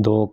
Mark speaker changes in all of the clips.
Speaker 1: 2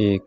Speaker 1: 1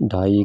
Speaker 1: 2.5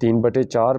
Speaker 1: 3/4